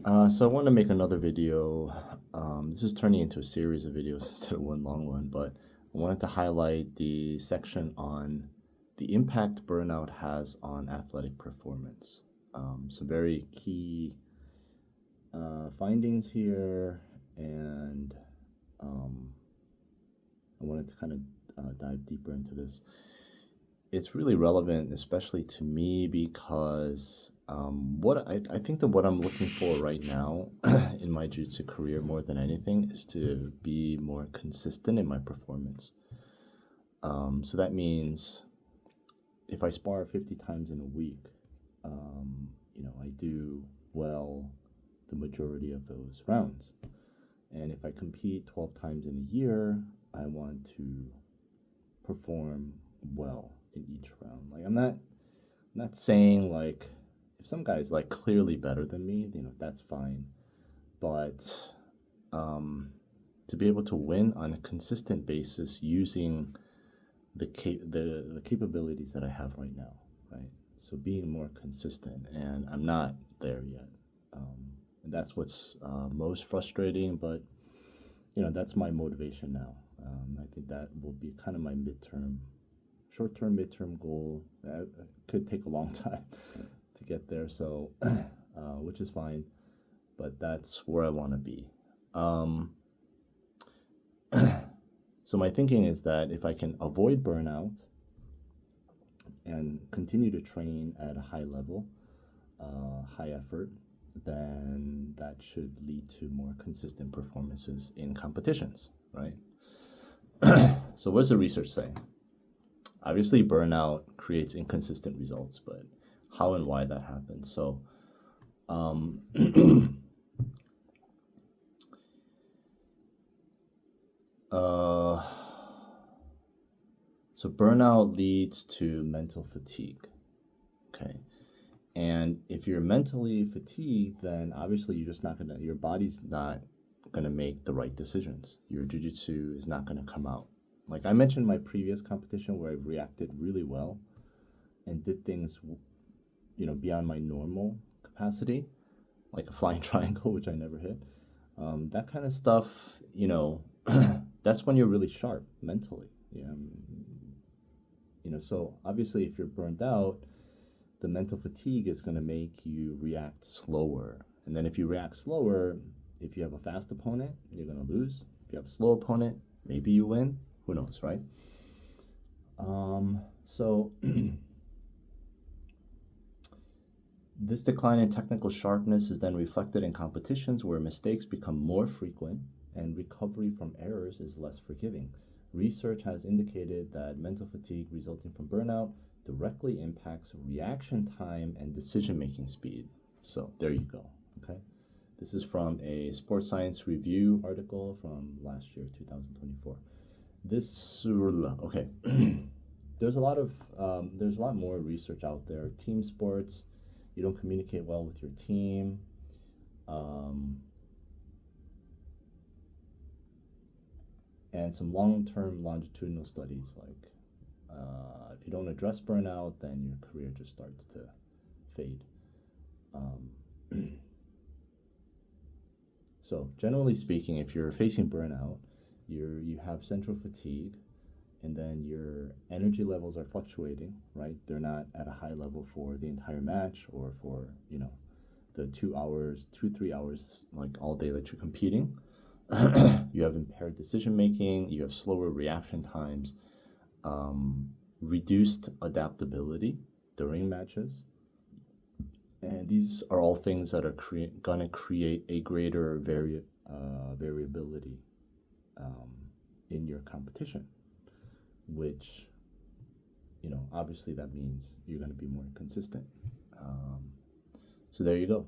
So I want to make another video. This is turning into a series of videos instead of one long one, but I wanted to highlight the section on the impact burnout has on athletic performance. Some very key findings here, and I wanted to kind of dive deeper into this. It's really relevant, especially to me, because what I think that what I'm looking for right now in my jiu-jitsu career more than anything is to be more consistent in my performance. So that means if I spar 50 times in a week, I do well the majority of those rounds. And if I compete 12 times in a year, I want to perform well in each round. Like I'm not saying like if some guy's like clearly better than me, that's fine. But to be able to win on a consistent basis using the capabilities that I have right now, right? So being more consistent, and I'm not there yet. And that's what's most frustrating, but that's my motivation now. I think that will be kind of my short-term, midterm goal. That could take a long time to get there, so which is fine, but that's where I want to be. So my thinking is that if I can avoid burnout and continue to train at a high level, high effort, then that should lead to more consistent performances in competitions, right? So what does the research say? Obviously, burnout creates inconsistent results, but how and why that happens. So, so burnout leads to mental fatigue. Okay, and if you're mentally fatigued, then obviously your body's not gonna make the right decisions. Your jiu-jitsu is not gonna come out. Like I mentioned in my previous competition where I reacted really well and did things, beyond my normal capacity, like a flying triangle, which I never hit. That kind of stuff, that's when you're really sharp mentally. So obviously if you're burned out, the mental fatigue is going to make you react slower. And then if you react slower, if you have a fast opponent, you're going to lose. If you have a slow opponent, maybe you win. Who knows, right? So this decline in technical sharpness is then reflected in competitions where mistakes become more frequent and recovery from errors is less forgiving. Research has indicated that mental fatigue resulting from burnout directly impacts reaction time and decision-making speed. So there you go, okay? This is from a Sports Science Review article from last year, 2024. Okay. There's a lot more research out there. Team sports, you don't communicate well with your team. And some long-term longitudinal studies like if you don't address burnout, then your career just starts to fade. So generally speaking, if you're facing burnout, you have central fatigue, and then your energy levels are fluctuating, right? They're not at a high level for the entire match or for, the 3 hours, like all day that you're competing. You have impaired decision making, you have slower reaction times, reduced adaptability during matches. And these are all things that are going to create a greater variability in your competition, which, obviously that means you're going to be more consistent. So there you go.